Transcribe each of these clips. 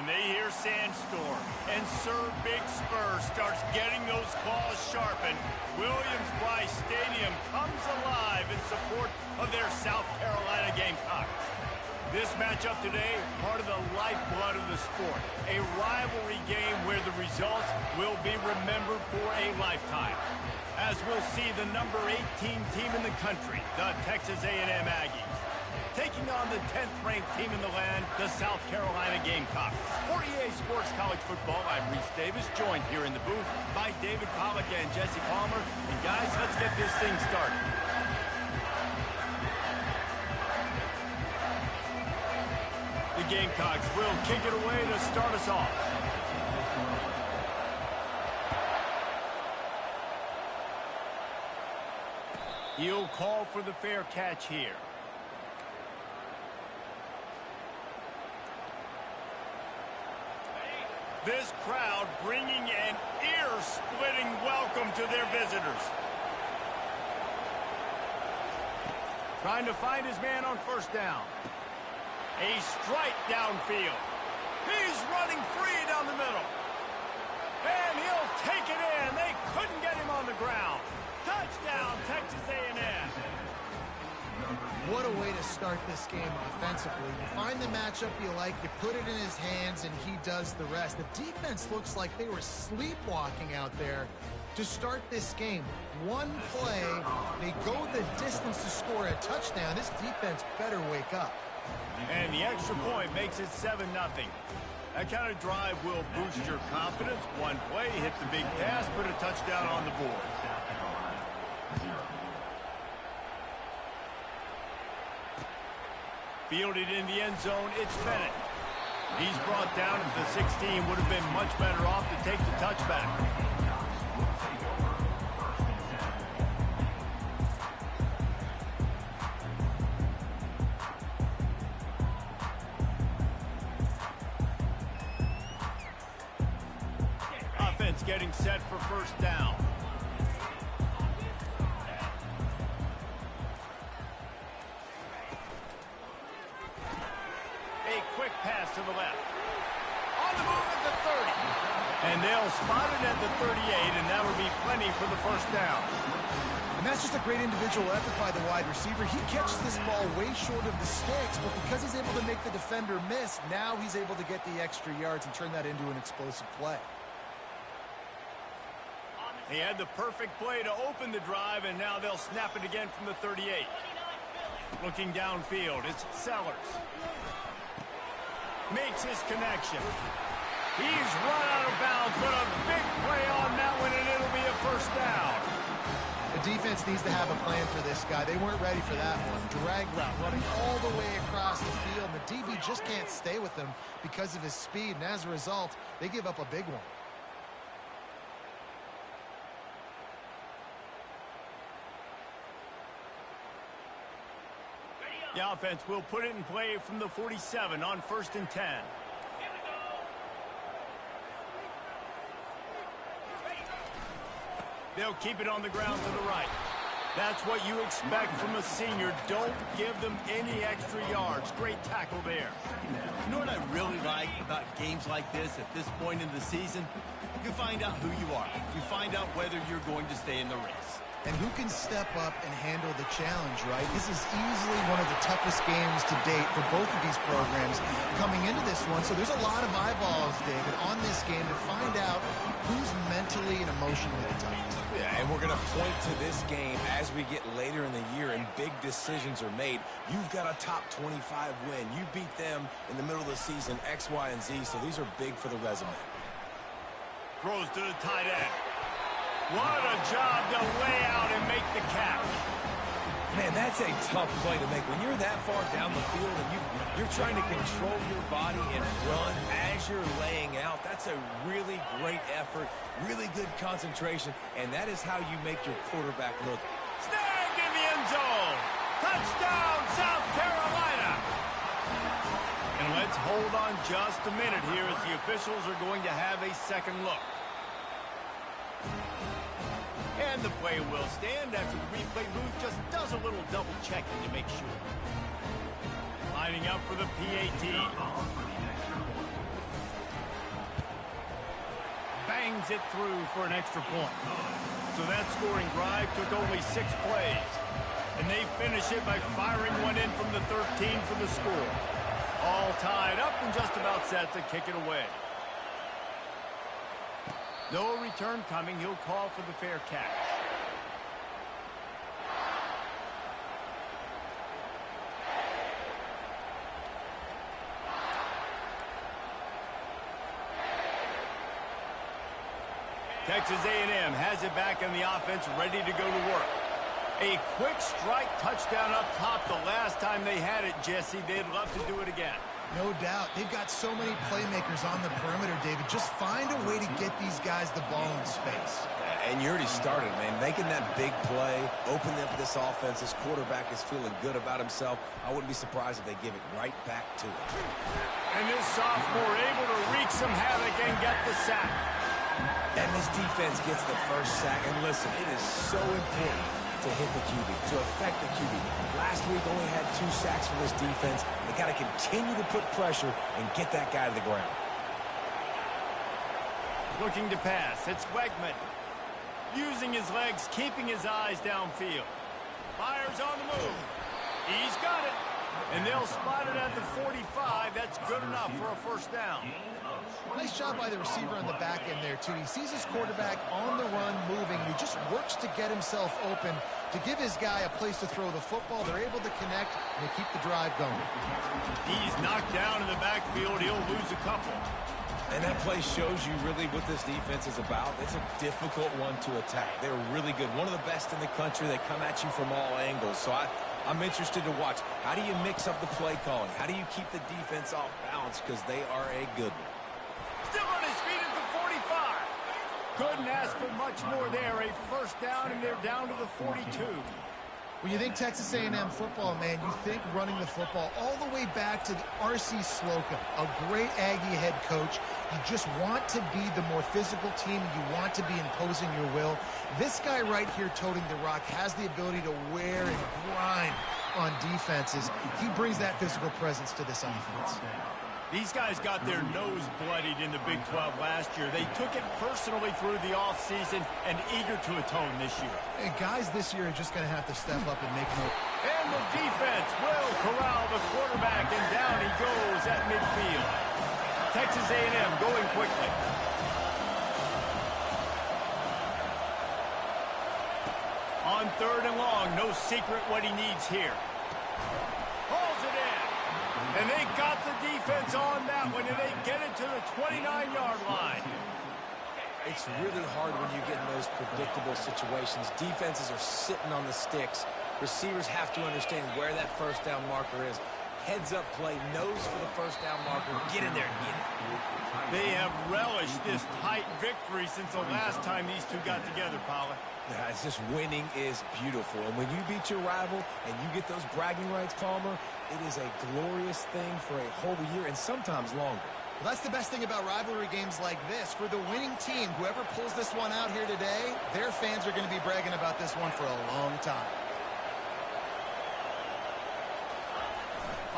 When they hear Sandstorm and Sir Big Spur starts getting those claws sharpened, Williams-Brice Stadium comes alive in support of their South Carolina Gamecocks. This matchup today, part of the lifeblood of the sport, a rivalry game where the results will be remembered for a lifetime. As we'll see the number 18 team in the country, the Texas A&M Aggies, taking on the 10th-ranked team in the land, the South Carolina Gamecocks. For EA Sports College Football, I'm Reese Davis, joined here in the booth by David Pollack and Jesse Palmer. And guys, let's get this thing started. The Gamecocks will kick it away to start us off. He'll call for the fair catch here. This crowd bringing an ear-splitting welcome to their visitors. Trying to find his man on first down. A strike downfield. He's running free down the middle. And he'll take it in. They couldn't get him on the ground. Touchdown, Texas A&M. What a way to start this game offensively. You find the matchup you like, you put it in his hands, and he does the rest. The defense looks like they were sleepwalking out there to start this game. One play, they go the distance to score a touchdown. This defense better wake up. And the extra point makes it 7-0. That kind of drive will boost your confidence. One play, hit the big pass, put a touchdown on the board. Fielded in the end zone, it's Bennett. He's brought down at the 16. Would have been much better off to take the touchback. Offense getting set for first down. Quick pass to the left. On the move at the 30. And they'll spot it at the 38, and that will be plenty for the first down. And that's just a great individual effort by the wide receiver. He catches this ball way short of the sticks, but because he's able to make the defender miss, now he's able to get the extra yards and turn that into an explosive play. He had the perfect play to open the drive, and now they'll snap it again from the 38. Looking downfield, it's Sellers. Makes his connection. He's run out of bounds, but a big play on that one, and it'll be a first down. The defense needs to have a plan for this guy. They weren't ready for that one. Drag route, running all the way across the field. The DB just can't stay with him because of his speed, and as a result, they give up a big one. The offense will put it in play from the 47 on 1st and 10. They'll keep it on the ground to the right. That's what you expect from a senior. Don't give them any extra yards. Great tackle there. You know what I really like about games like this at this point in the season? You find out who you are. You find out whether you're going to stay in the race. And who can step up and handle the challenge, right? This is easily one of the toughest games to date for both of these programs coming into this one. So there's a lot of eyeballs, David, on this game to find out who's mentally and emotionally the toughest. Yeah, and we're going to point to this game as we get later in the year and big decisions are made. You've got a top 25 win. You beat them in the middle of the season, X, Y, and Z. So these are big for the resume. Throws to the tight end. What a job to lay out and make the catch. Man, that's a tough play to make. When you're that far down the field and you're trying to control your body and run as you're laying out, that's a really great effort, really good concentration, and that is how you make your quarterback look. Snagged in the end zone. Touchdown, South Carolina. And let's hold on just a minute here as the officials are going to have a second look. And the play will stand after the replay booth just does a little double checking to make sure. Lining up for the PAT. brings it through for an extra point. So that scoring drive took only 6 plays. And they finish it by firing one in from the 13 for the score. All tied up and just about set to kick it away. No return coming. He'll call for the fair catch. Texas A&M has it back in the offense, ready to go to work. A quick strike touchdown up top the last time they had it, Jesse. They'd love to do it again. No doubt. They've got so many playmakers on the perimeter, David. Just find a way to get these guys the ball in space. And you already started, man. Making that big play, opening up this offense. This quarterback is feeling good about himself. I wouldn't be surprised if they give it right back to him. And this sophomore able to wreak some havoc and get the sack. And this defense gets the first sack. And listen, it is so important to hit the QB, to affect the QB. Last week only had 2 sacks for this defense. They got to continue to put pressure and get that guy to the ground. Looking to pass. It's Wegman. Using his legs, keeping his eyes downfield. Fires on the move. He's got it. And they'll spot it at the 45. That's good enough for a first down. Nice job by the receiver on the back end there, too. He sees his quarterback on the run moving. He just works to get himself open to give his guy a place to throw the football. They're able to connect, and they keep the drive going. He's knocked down in the backfield. He'll lose a couple. And that play shows you really what this defense is about. It's a difficult one to attack. They're really good. One of the best in the country. They come at you from all angles. So I'm interested to watch. How do you mix up the play calling? How do you keep the defense off balance? Because they are a good one. Still on his feet at the 45. Couldn't ask for much more there. A first down, and they're down to the 42. When you think Texas A&M football, man, you think running the football all the way back to R.C. Slocum, a great Aggie head coach. You just want to be the more physical team. You want to be imposing your will. This guy right here toting the rock has the ability to wear and grind on defenses. He brings that physical presence to this offense. These guys got their nose bloodied in the Big 12 last year. They took it personally through the offseason and eager to atone this year. And guys this year are just going to have to step up and make more. And the defense will corral the quarterback, and down he goes at midfield. Texas A&M going quickly. On 3rd and long, no secret what he needs here. Hauls it in. And they got the defense on that one, and they get it to the 29-yard line. It's really hard when you get in those predictable situations. Defenses are sitting on the sticks. Receivers have to understand where that first down marker is. Heads up play, nose for the first down marker. Get in there and get it. They have relished this tight victory since the last time these two got together, Pollard. Yeah, it's just winning is beautiful. And when you beat your rival and you get those bragging rights, Palmer, it is a glorious thing for a whole year and sometimes longer. Well, that's the best thing about rivalry games like this. For the winning team, whoever pulls this one out here today, their fans are going to be bragging about this one for a long time.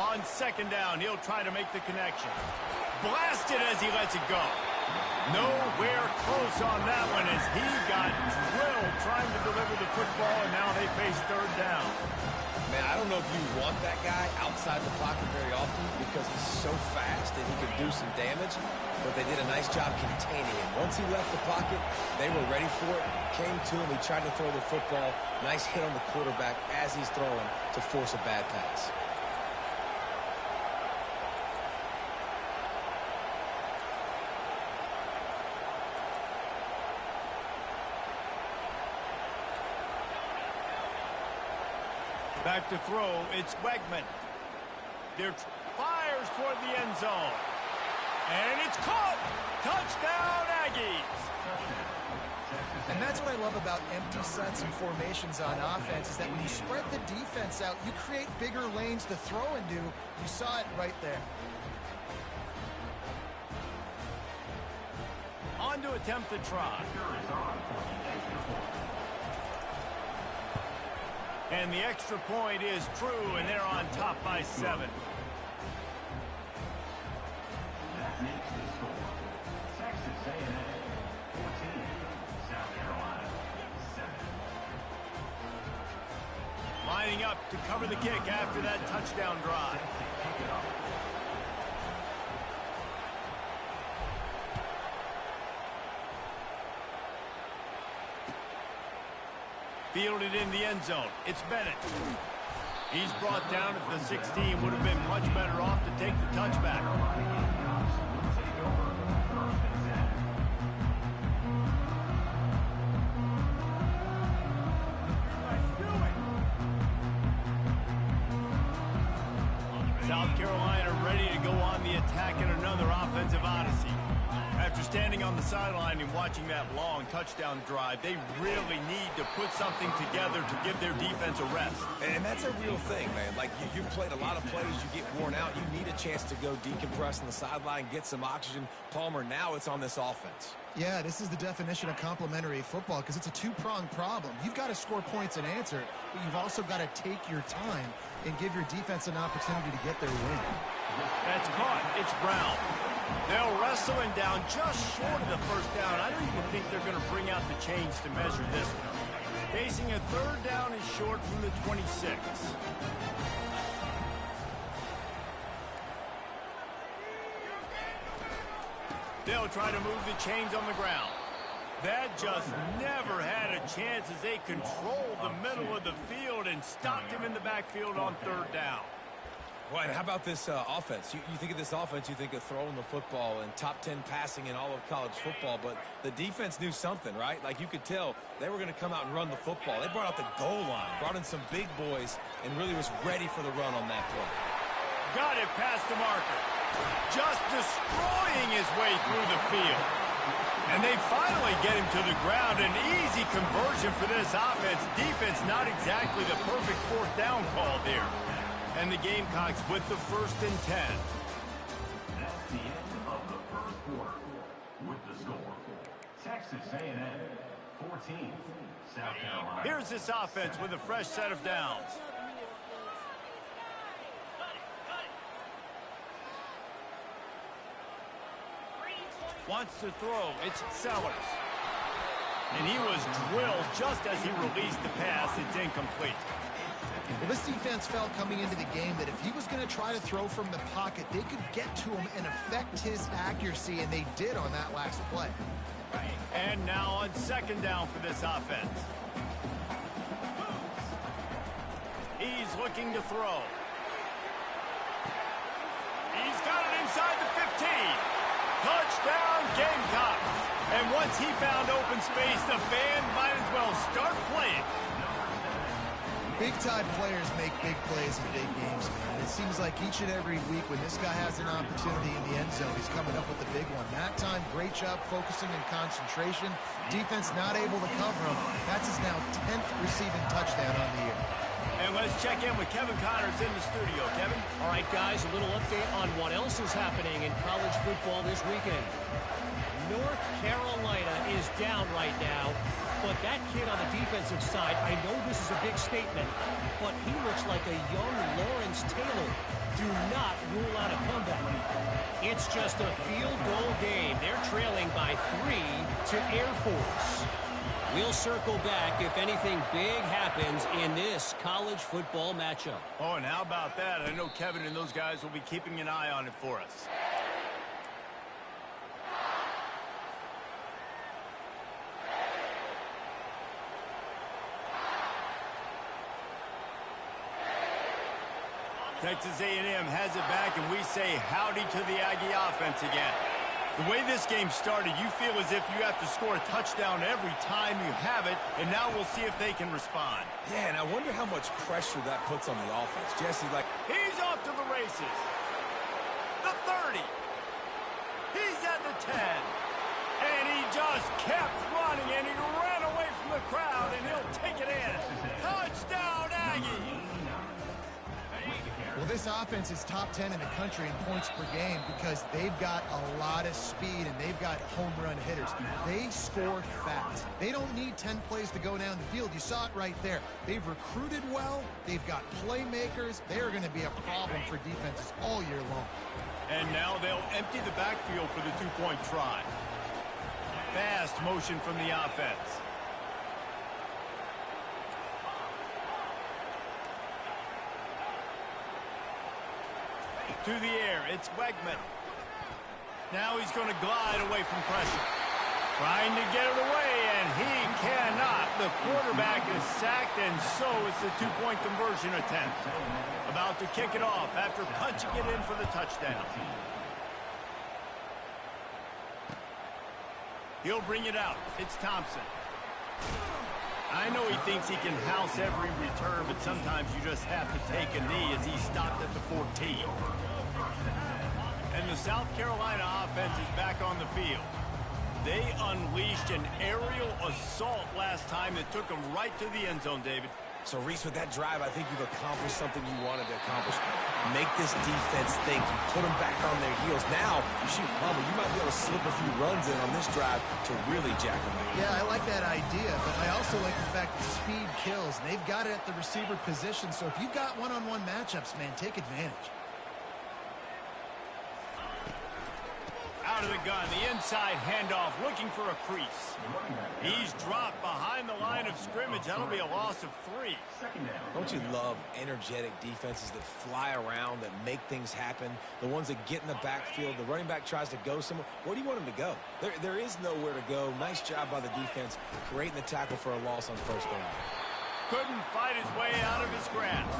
On 2nd down, he'll try to make the connection. Blasted as he lets it go. Nowhere close on that one as he got drilled trying to deliver the football, and now they face 3rd down. Man, I don't know if you want that guy outside the pocket very often because he's so fast and he can do some damage, but they did a nice job containing him. Once he left the pocket, they were ready for it, came to him, he tried to throw the football. Nice hit on the quarterback as he's throwing to force a bad pass. Back to throw, it's Wegman. There fires toward the end zone. And it's caught! Touchdown, Aggies! And that's what I love about empty sets and formations on offense is that when you spread the defense out, you create bigger lanes to throw into. You saw it right there. On to attempt the try. And the extra point is true, and they're on top by 7. That makes the score. Texas A&M lining up to cover the kick after that touchdown drive. Fielded in the end zone. It's Bennett. He's brought down at the 16. Would have been much better off to take the touchback. South Carolina ready to go on the attack in another offensive odyssey. After standing on the sideline and watching that long touchdown drive, they really need to put something together to give their defense a rest. And that's a real thing, man. Like, you've played a lot of plays, you get worn out, you need a chance to go decompress on the sideline, get some oxygen. Palmer, now it's on this offense. Yeah, this is the definition of complementary football because it's a two-pronged problem. You've got to score points and answer, but you've also got to take your time and give your defense an opportunity to get their win. That's caught. It's Brown. They'll wrestle him down just short of the first down. I don't even think they're going to bring out the chains to measure this one. Facing a third down and short from the 26. They'll try to move the chains on the ground. That just never had a chance as they controlled the middle of the field and stopped him in the backfield on third down. Well, and how about this offense? You think of this offense, you think of throwing the football and top 10 passing in all of college football, but the defense knew something, right? Like, you could tell they were going to come out and run the football. They brought out the goal line, brought in some big boys, and really was ready for the run on that play. Got it past the marker. Just destroying his way through the field. And they finally get him to the ground. An easy conversion for this offense. Defense not exactly the perfect fourth down call there. And the Gamecocks with the 1st and 10. That's the end of the first quarter. With the score, Texas A&M 14, South Carolina. Here's this offense with a fresh set of downs. Wants to throw. It's Sellers. And he was drilled just as he released the pass. It's incomplete. Well, this defense felt coming into the game that if he was going to try to throw from the pocket, they could get to him and affect his accuracy, and they did on that last play. And now on 2nd down for this offense. He's looking to throw. He's got it inside the 15. Touchdown, Gamecocks. And once he found open space, the band might as well start playing. Big-time players make big plays in big games, man. It seems like each and every week when this guy has an opportunity in the end zone, he's coming up with the big one. That time, great job focusing and concentration. Defense not able to cover him. That's his now 10th receiving touchdown on the year. And let's check in with Kevin Connors in the studio. Kevin? All right, guys, a little update on what else is happening in college football this weekend. North Carolina is down right now, but that kid on the defensive side, I know this is a big statement, but he looks like a young Lawrence Taylor. Do not rule out a comeback. It's just a field goal game. They're trailing by 3 to Air Force. We'll circle back if anything big happens in this college football matchup. Oh, and how about that? I know Kevin and those guys will be keeping an eye on it for us. Texas A&M has it back, and we say howdy to the Aggie offense again. The way this game started, you feel as if you have to score a touchdown every time you have it, and now we'll see if they can respond. Yeah, and I wonder how much pressure that puts on the offense. Jesse, like... He's off to the races. The 30. He's at the 10. And he just kept running, and he ran away from the crowd, and he'll take it in. Touchdown, Aggie! Well, this offense is top 10 in the country in points per game because they've got a lot of speed and they've got home run hitters. They score fast. They don't need 10 plays to go down the field. You saw it right there. They've recruited well. They've got playmakers. They are going to be a problem for defenses all year long. And now they'll empty the backfield for the two-point try. Fast motion from the offense. To the air, it's Wegman. Now he's going to glide away from pressure. Trying to get it away, and he cannot. The quarterback is sacked, and so it's the two-point conversion attempt. About to kick it off after punching it in for the touchdown. He'll bring it out. It's Thompson. I know he thinks he can house every return, but sometimes you just have to take a knee as he stopped at the 14. And the South Carolina offense is back on the field. They unleashed an aerial assault last time that took them right to the end zone, David. So, Reese, with that drive, I think you've accomplished something you wanted to accomplish. Make this defense think. You put them back on their heels. Now, shoot, Palmer, you might be able to slip a few runs in on this drive to really jack them up. Yeah, I like that idea, but I also like the fact that speed kills. And they've got it at the receiver position, so if you've got one-on-one matchups, man, take advantage. Out of the gun, the inside handoff, looking for a crease. He's dropped behind the line of scrimmage. That'll be a loss of 3. Don't you love energetic defenses that fly around, that make things happen? The ones that get in the backfield, the running back tries to go somewhere. Where do you want him to go? There is nowhere to go. Nice job by the defense, creating the tackle for a loss on first down. Couldn't fight his way out of his grasp.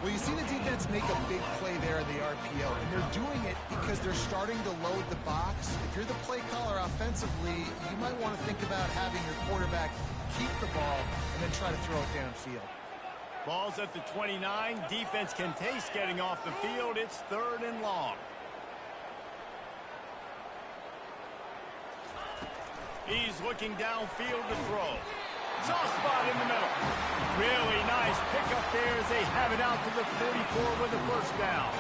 Well, you see the defense make a big play there in the RPO, and they're doing it because they're starting to load the box. If you're the play caller offensively, you might want to think about having your quarterback keep the ball and then try to throw it downfield. Ball's at the 29. Defense can taste getting off the field. It's 3rd and long. He's looking downfield to throw. Soft spot in the middle. Really nice pickup there as they have it out to the 44 with the first down.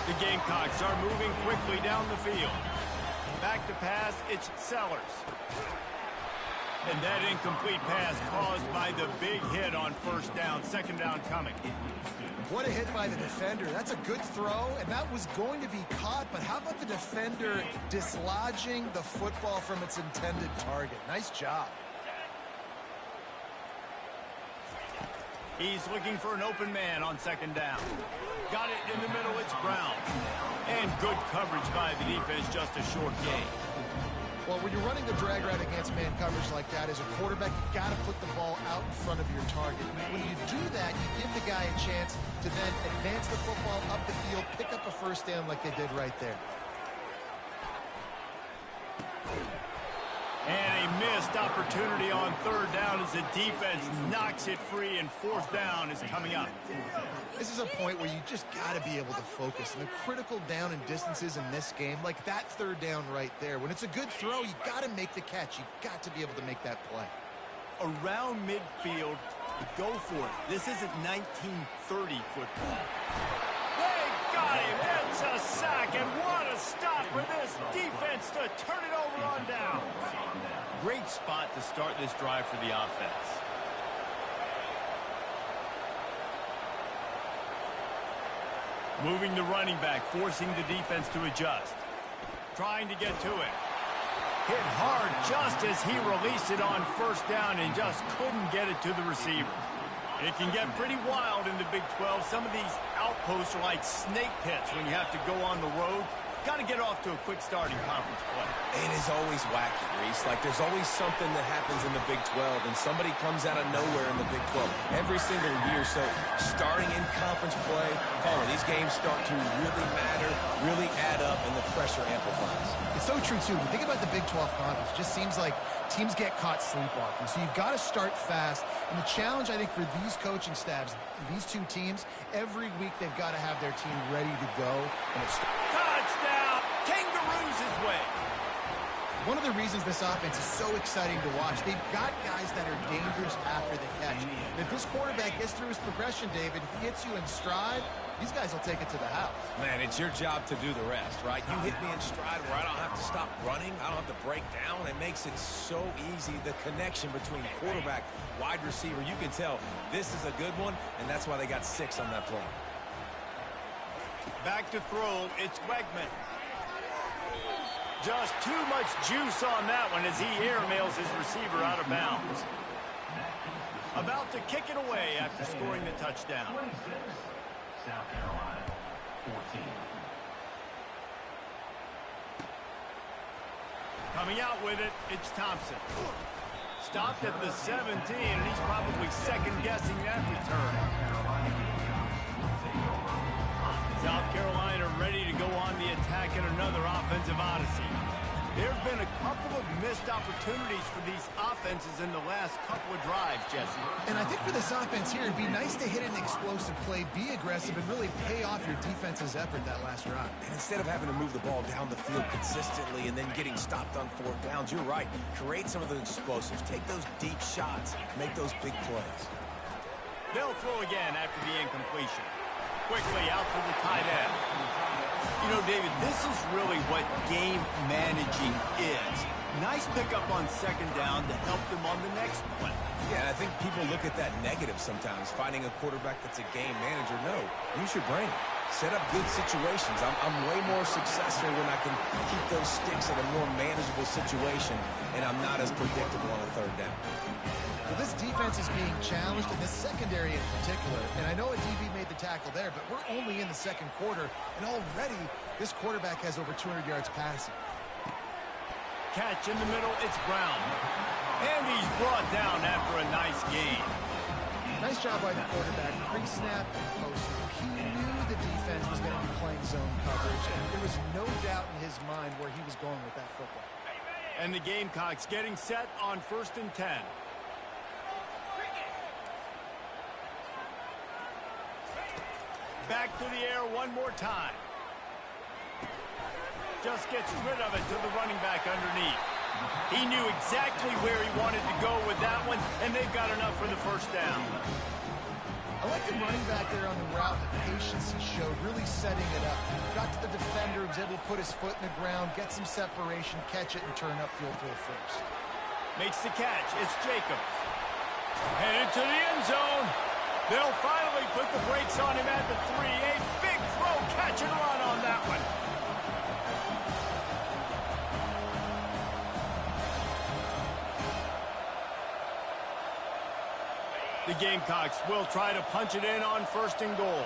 The Gamecocks are moving quickly down the field. Back to pass, it's Sellers. And that incomplete pass caused by the big hit on first down. Second down coming. What a hit by the defender. That's a good throw, and that was going to be caught, but how about the defender dislodging the football from its intended target? Nice job. He's looking for an open man on second down. Got it in the middle, it's Brown. And good coverage by the defense, just a short gain. Well, when you're running the drag route against man coverage like that, as a quarterback, you got to put the ball out in front of your target. When you do that, you give the guy a chance to then advance the football up the field, pick up a first down like they did right there. And a missed opportunity on third down as the defense knocks it free, and fourth down is coming up. This is a point where you just got to be able to focus. And the critical down and distances in this game, like that third down right there, when it's a good throw, you got to make the catch. You've got to be able to make that play. Around midfield, go for it. This isn't 1930 football. They got him. It's a sack, and what a stop for this defense to turn it over on down. Great spot to start this drive for the offense. Moving the running back, forcing the defense to adjust. Trying to get to it. Hit hard just as he released it on first down and just couldn't get it to the receiver. It can get pretty wild in the Big 12. Some of these outposts are like snake pits when you have to go on the road. Got to get off to a quick start in conference play. It is always wacky, Reese. Like, there's always something that happens in the Big 12, and somebody comes out of nowhere in the Big 12 every single year. So, starting in conference play, these games start to really matter, really add up, and the pressure amplifies. It's so true, too. When you think about the Big 12 conference, it just seems like teams get caught sleepwalking. So, you've got to start fast. And the challenge, I think, for these coaching staffs, these two teams, every week they've got to have their team ready to go. And it's touchdown! Kangaroos his way. One of the reasons this offense is so exciting to watch, they've got guys that are dangerous after the catch. And if this quarterback gets through his progression, David, he hits you in stride, these guys will take it to the house. Man, it's your job to do the rest, right? You hit me in stride where I don't have to stop running. I don't have to break down. It makes it so easy. The connection between quarterback, wide receiver, you can tell this is a good one, and that's why they got 6 on that play. Back to throw, it's Wegman. Just too much juice on that one as he airmails his receiver out of bounds. About to kick it away after scoring the touchdown. 14. Coming out with it, it's Thompson. Stopped at the 17, and he's probably second-guessing that return. South Carolina ready to go on the attack in another offensive odyssey. There have been a couple of missed opportunities for these offenses in the last couple of drives, Jesse. And I think for this offense here, it'd be nice to hit an explosive play, be aggressive, and really pay off your defense's effort that last drive. And instead of having to move the ball down the field consistently and then getting stopped on fourth downs, you're right. Create some of those explosives. Take those deep shots. Make those big plays. They'll throw again after the incompletion. Quickly out to the tight end. You know, David, this is really what game managing is. Nice pickup on second down to help them on the next play. Yeah, I think people look at that negative sometimes, finding a quarterback that's a game manager. No, use your brain. Set up good situations. I'm way more successful when I can keep those sticks in a more manageable situation, and I'm not as predictable on a third down. Well, this defense is being challenged in this secondary in particular, and I know a DB made the tackle there, but we're only in the second quarter, and already this quarterback has over 200 yards passing. Catch in the middle, it's Brown. And he's brought down after a nice gain. Nice job by the quarterback, pre-snap and post-snap. He knew the defense was going to be playing zone coverage, and there was no doubt in his mind where he was going with that football. And the Gamecocks getting set on 1st and 10. Back to the air one more time. Just gets rid of it to the running back underneath. He knew exactly where he wanted to go with that one, and they've got enough for the first down. I like the running back there on the route, the patience he showed, really setting it up. Got to the defender, was able to put his foot in the ground, get some separation, catch it, and turn upfield for the first. Makes the catch. It's Jacobs. Headed to the end zone. They'll finally put the brakes on him at the 3. A big throw, catch and run on that one. The Gamecocks will try to punch it in on 1st and goal.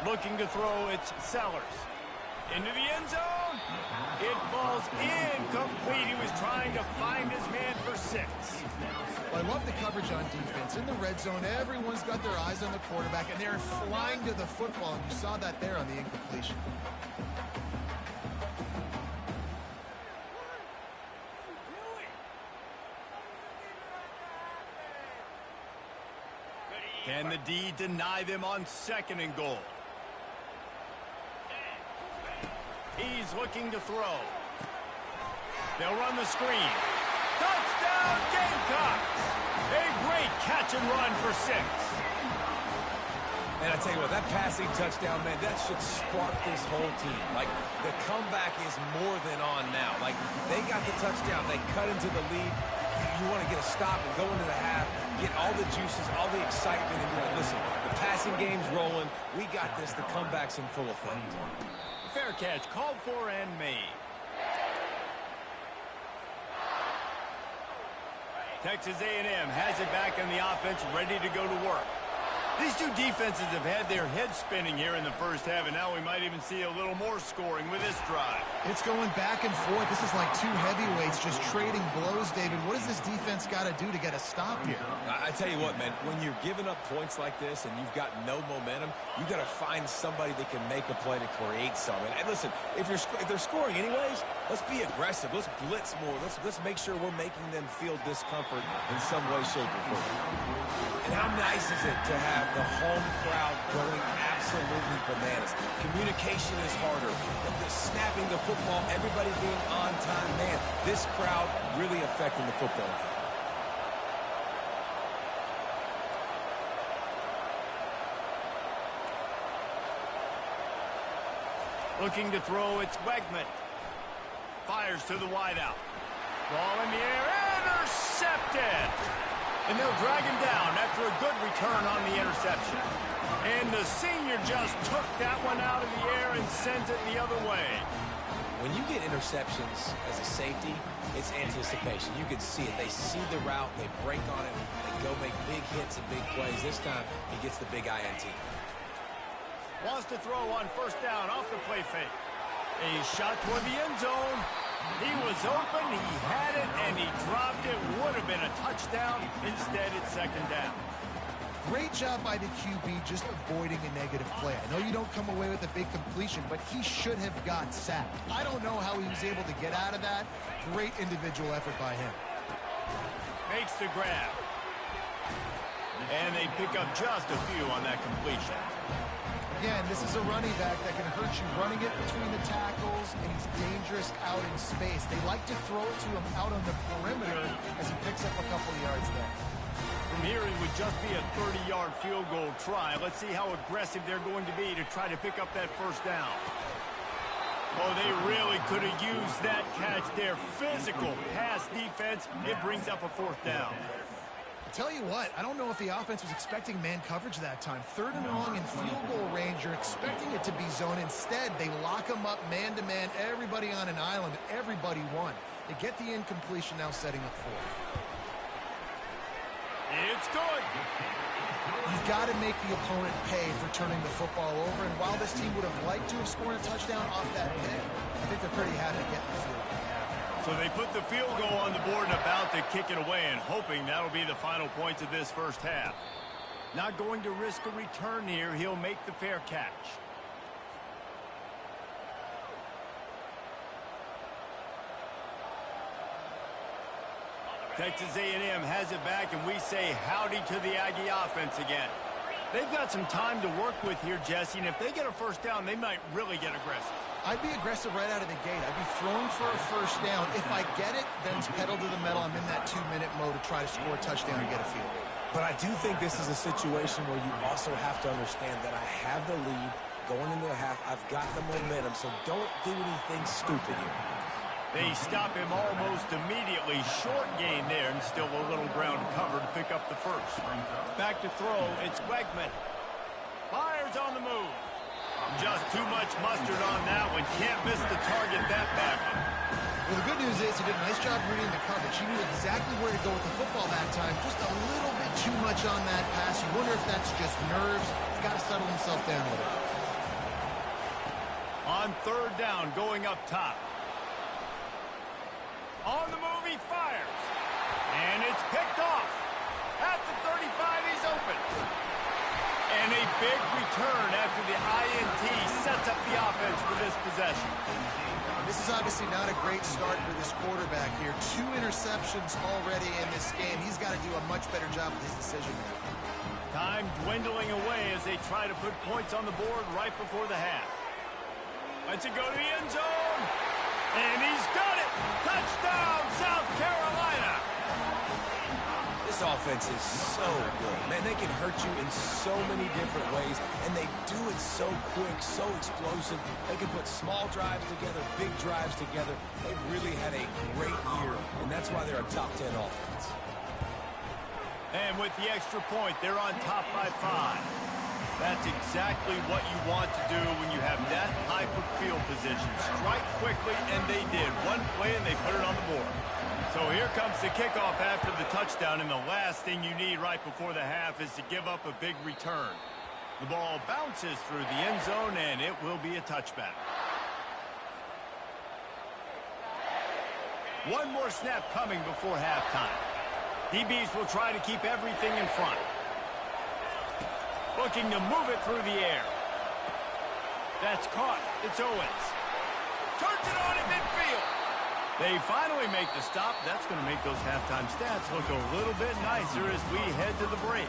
Looking to throw, it's Sellers. Into the end zone. It falls incomplete. He was trying to find his man for 6. Well, I love the coverage on defense. In the red zone, everyone's got their eyes on the quarterback, and they're flying to the football, and you saw that there on the incompletion. Can the D deny them on 2nd and goal? He's looking to throw. They'll run the screen. Touchdown, Gamecocks! A great catch and run for 6. And I tell you what, that passing touchdown, man, that should spark this whole team. Like, the comeback is more than on now. Like, they got the touchdown. They cut into the lead. You want to get a stop and go into the half, get all the juices, all the excitement, and be like, listen, the passing game's rolling. We got this. The comeback's in full effect. Fair catch, called for and made. Texas A&M has it back in the offense, ready to go to work. These two defenses have had their heads spinning here in the first half, and now we might even see a little more scoring with this drive. It's going back and forth. This is like two heavyweights just trading blows, David. What does this defense got to do to get a stop here? I tell you what, man, when you're giving up points like this and you've got no momentum, you got to find somebody that can make a play to create something. And listen, if they're scoring anyways, let's be aggressive. Let's blitz more. Let's make sure we're making them feel discomfort in some way, shape, or form. And how nice is it to have the home crowd going absolutely bananas? Communication is harder. The snapping the football, everybody being on time. Man, this crowd really affecting the football game. Looking to throw, it's Wegman. Fires to the wideout. Ball in the air, intercepted! And they'll drag him down after a good return on the interception. And the senior just took that one out of the air and sends it the other way. When you get interceptions as a safety, it's anticipation. You can see it. They see the route, they break on it, they go make big hits and big plays. This time, he gets the big INT. Wants to throw on first down off the play fake. A shot toward the end zone. He was open, he had it, and he dropped it. Would have been a touchdown. Instead, it's second down. Great job by the QB just avoiding a negative play. I know you don't come away with a big completion, but he should have got sacked. I don't know how he was able to get out of that. Great individual effort by him. Makes the grab. And they pick up just a few on that completion. Again, this is a running back that can hurt you running it between the tackles, and he's dangerous out in space. They like to throw it to him out on the perimeter as he picks up a couple of yards there. From here, it would just be a 30-yard field goal try. Let's see how aggressive they're going to be to try to pick up that first down. Oh, they really could have used that catch there. Physical pass defense. It brings up a fourth down. Tell you what, I don't know if the offense was expecting man coverage that time. 3rd and long in field goal range, you're expecting it to be zone. Instead, they lock them up man-to-man, everybody on an island, everybody won. They get the incompletion, now setting up 4th. It's good. You've got to make the opponent pay for turning the football over, and while this team would have liked to have scored a touchdown off that pick, I think they're pretty happy getting the field goal. So they put the field goal on the board and about to kick it away, and hoping that'll be the final points of this first half. Not going to risk a return here. He'll make the fair catch. Texas A&M has it back, and we say howdy to the Aggie offense again. They've got some time to work with here, Jesse, and if they get a first down, they might really get aggressive. I'd be aggressive right out of the gate. I'd be throwing for a first down. If I get it, then it's pedal to the metal. I'm in that 2-minute mode to try to score a touchdown and get a field goal. But I do think this is a situation where you also have to understand that I have the lead going into the half. I've got the momentum, so don't do anything stupid here. They stop him almost immediately. Short gain there, and still a little ground to cover to pick up the first. Back to throw, it's Wegman. Fires on the move. Just too much mustard on that one. Can't miss the target that badly. Well, the good news is he did a nice job reading the coverage. He knew exactly where to go with the football that time. Just a little bit too much on that pass. You wonder if that's just nerves. He's got to settle himself down with it. On 3rd down, going up top. On the move, he fires. And it's picked off. At the 35, he's open. And a big return after the INT sets up the offense for this possession. This is obviously not a great start for this quarterback here. 2 interceptions already in this game. He's got to do a much better job with his decision making. Time dwindling away as they try to put points on the board right before the half. Let's it go to the end zone. And he's got it! Touchdown, South Carolina! This offense is so good. Man, they can hurt you in so many different ways, and they do it so quick, so explosive. They can put small drives together, big drives together. They've really had a great year, and that's why they're a top 10 offense. And with the extra point, they're on top by 5. That's exactly what you want to do when you have that type of field position. Strike quickly, and they did. One play, and they put it on the board. So here comes the kickoff after the touchdown, and the last thing you need right before the half is to give up a big return. The ball bounces through the end zone, and it will be a touchback. One more snap coming before halftime. DBs will try to keep everything in front. Looking to move it through the air. That's caught. It's Owens. Turns it on at midfield. They finally make the stop. That's going to make those halftime stats look a little bit nicer as we head to the break.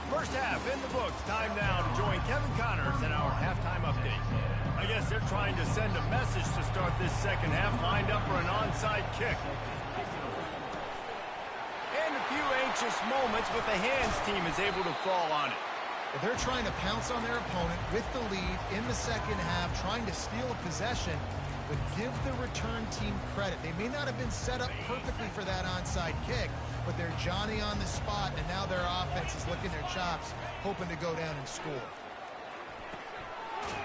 First half in the books. Time now to join Kevin Connors in our halftime update. I guess they're trying to send a message to start this second half, lined up for an onside kick. And a few anxious moments, but the hands team is able to fall on it. Well, they're trying to pounce on their opponent with the lead in the second half, trying to steal a possession, but give the return team credit. They may not have been set up perfectly for that onside kick, but they're Johnny on the spot, and now their offense is licking their chops, hoping to go down and score.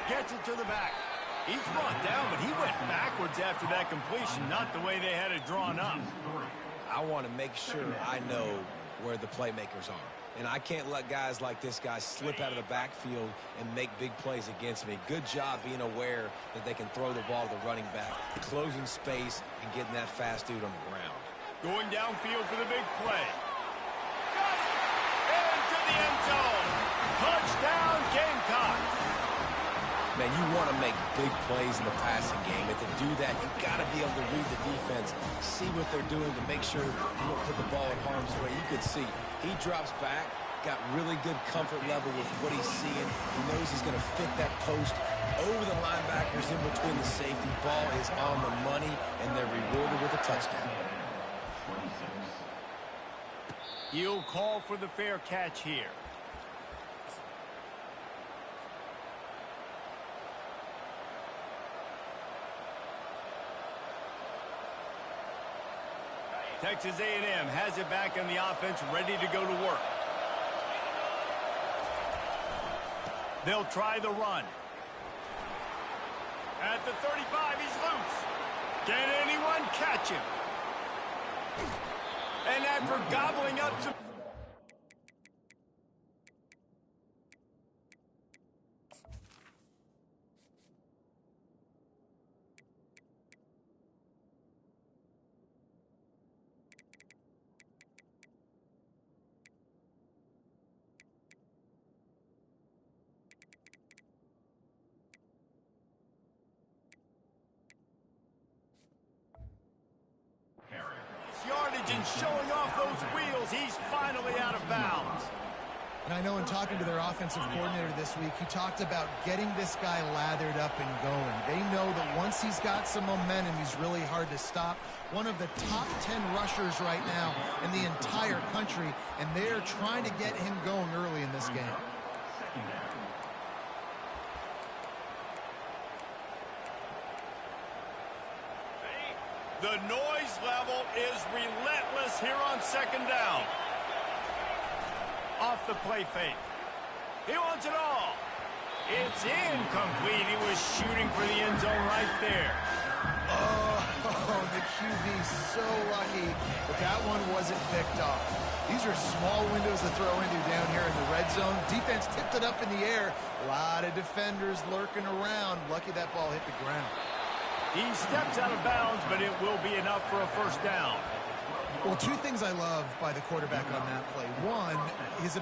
Gets it to the back. He's brought down, but he went backwards after that completion, not the way they had it drawn up. I want to make sure I know where the playmakers are. And I can't let guys like this guy slip out of the backfield and make big plays against me. Good job being aware that they can throw the ball to the running back, closing space, and getting that fast dude on the ground. Going downfield for the big play. Got it! Into the end zone. Touchdown, Gamecocks. Man, you want to make big plays in the passing game, and to do that, you've got to be able to read the defense, see what they're doing to make sure you don't put the ball in harm's way. You could see he drops back, got really good comfort level with what he's seeing. He knows he's going to fit that post over the linebackers in between the safety. Ball is on the money, and they're rewarded with a touchdown. He'll call for the fair catch here. Texas A&M has it back on the offense, ready to go to work. They'll try the run. At the 35, he's loose. Can anyone catch him? And after gobbling up some... yardage and showing off those wheels, he's finally out of bounds. And I know in talking to their offensive coordinator this week, he talked about getting this guy lathered up and going. They know that once he's got some momentum, he's really hard to stop. One of the top 10 rushers right now in the entire country, and they're trying to get him going early in this game. The noise level is relentless here on second down. Off the play fake. He wants it all. It's incomplete. He was shooting for the end zone right there. Oh, the QB's so lucky that that one wasn't picked off. These are small windows to throw into down here in the red zone. Defense tipped it up in the air. A lot of defenders lurking around. Lucky that ball hit the ground. He steps out of bounds, but it will be enough for a first down. Well, two things I love by the quarterback on that play. One, his